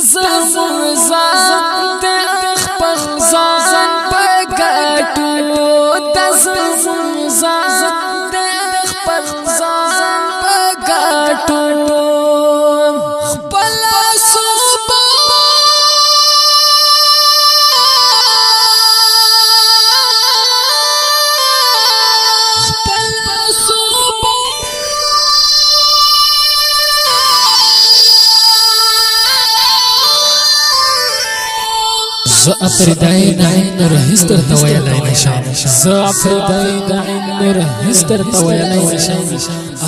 زمون ځان د خپل ځان په ګټو د زمون ځان د خپل ځان په ګټو خپل صوبه ز افریدای نعیم رهستر تویلای نشام ز افریدای نعیم رهستر تویلای نشام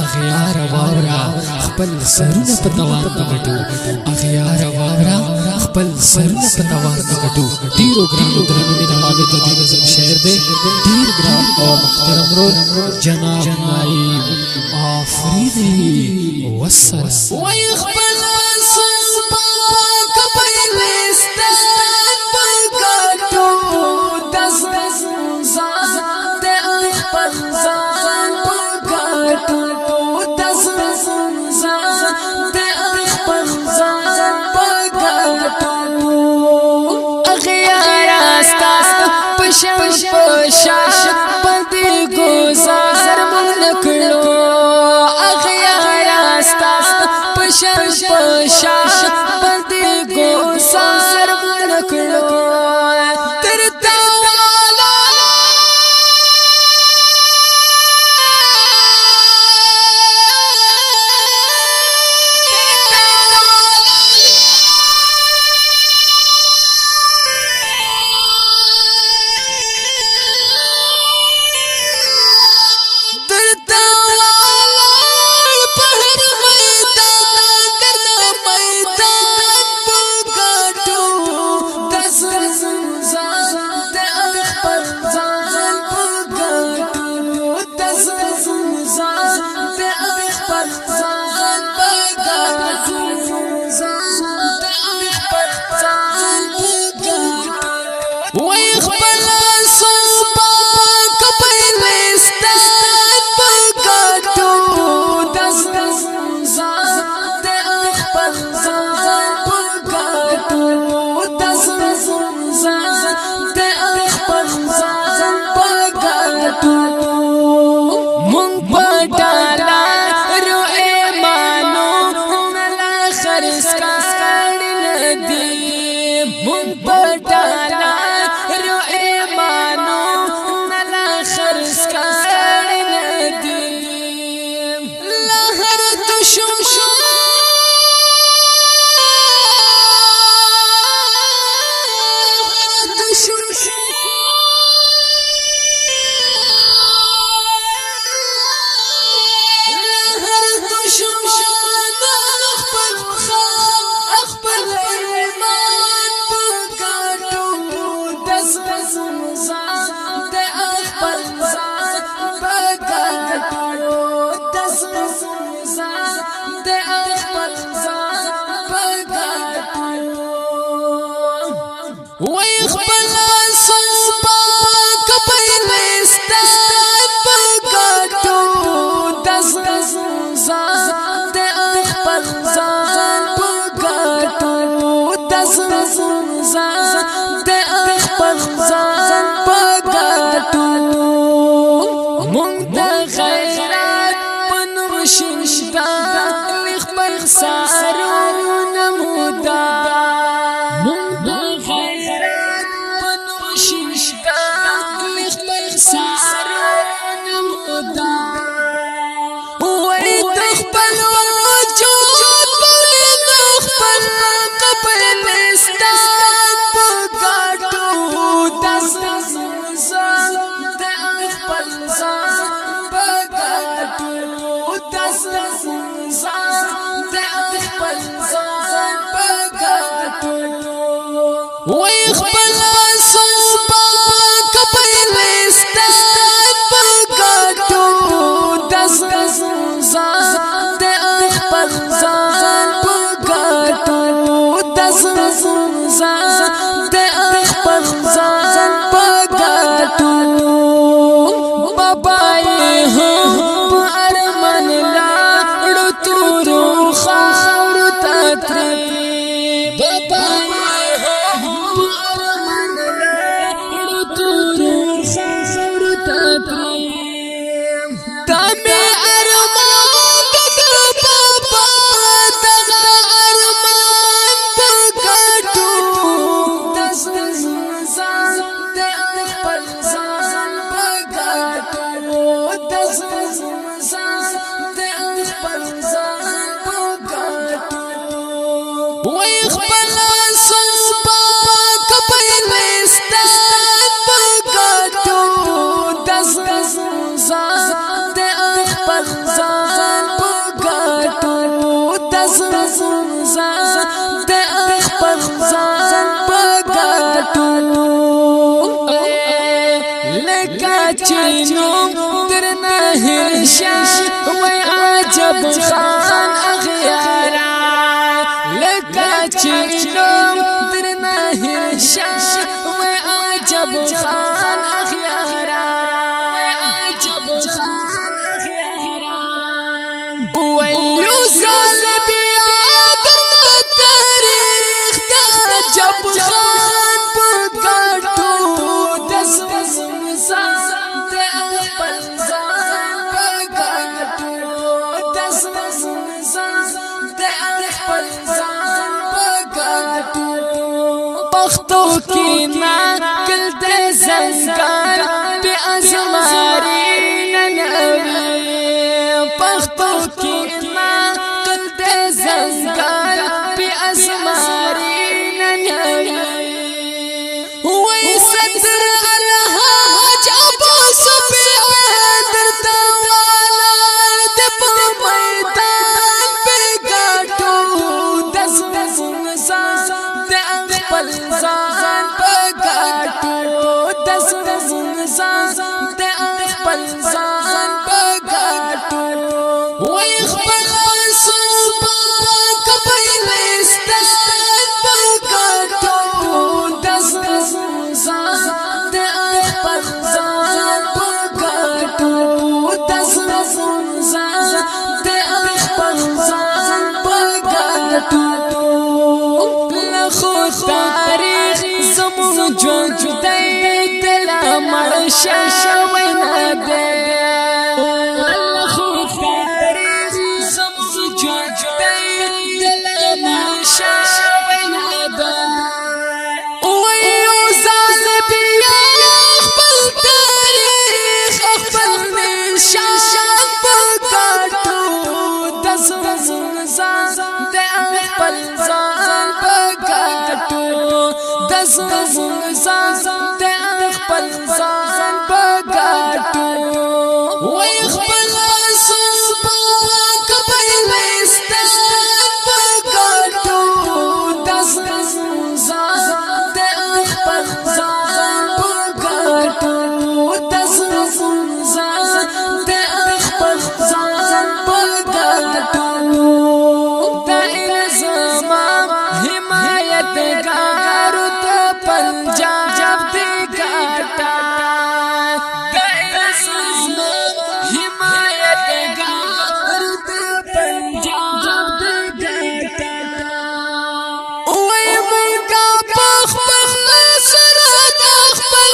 اغیار وابرا خپل سرونه په توان پټو اغیار وابرا خپل سرونه په توان پټو ډیرو ګرانو درنو د حالت د دې شهر دی ډیر ګران او محترم رو جناب نعیم افریدی والسلام وای خپل صوبه کپیلستا پشا پدی گزار من کلو اغیار استا پشا پدی گزار من کلو بابا ارمان لړو تور سر تکریم دمه ارمان د بابا دغه ارمان پکټو دس ځان د خپل ځان پکټو دس ځان د خپل ځان پکټو وای خپل صوبا کپلستان پکټو دس ځان د خپل ځان پکټو دس ځان د خپل ځان پکټو لکه چینو درنه هرشا وای عجب خان اغیارا لکه چینو درنه هرشا وای عجب خان اغیارا عجب خان اغیارا ویلو زالبیا درنه تاریخ دا عجب خان پکټو دس ځان د خپل ځان پکټو دس ځان د خپل ځان پکټو پختو کې نا کل د زنګار په ازماري ننوي پختو کې نا کل د زنګار په ازماري ننوي وای صدر الحاج ابو سفیان درته والا د په میدان په ګټو دس ځان د خپل ځان په ګټو دس ځان د خپل ځان په ګټو وای خپل صوبا کپلستان په ګټو دس ځان د خپل ځان په ګټو دس ځان د خپل ځان په ګټو لخو تاریخ زمون ژوند دی دل مرشا وینا دی لخو تاریخ زمون ژوند دی دل مرشا وینا دی ویو زالبیا خپل تاریخ خپل نشان پکټو دس ځان د خپل ځان پکټو دس ځان د خپل ځان پکټو وای خپل صوبا کپلستان پکټو دس ځان د خپل ځان پکټو دس ځان د خپل ځان پکټو دا زما حمایت ګارو ته پنجاب دی ګاټا دا زما حمایت ګارو ته پنجاب دی ګاټا وای مونږه په خپل سره د خپل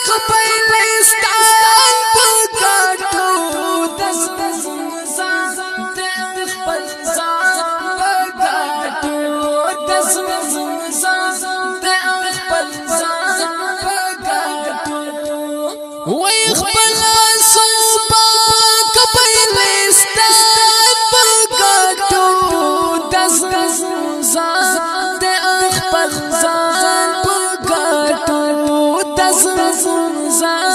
کپلستان پکټو دس ځان د خپل ځان پکټو دس ځان د خپل ځان پکټو وای خپل صوبا کپلستان پکټو دس ځان د خپل ځان پکټو دس ځان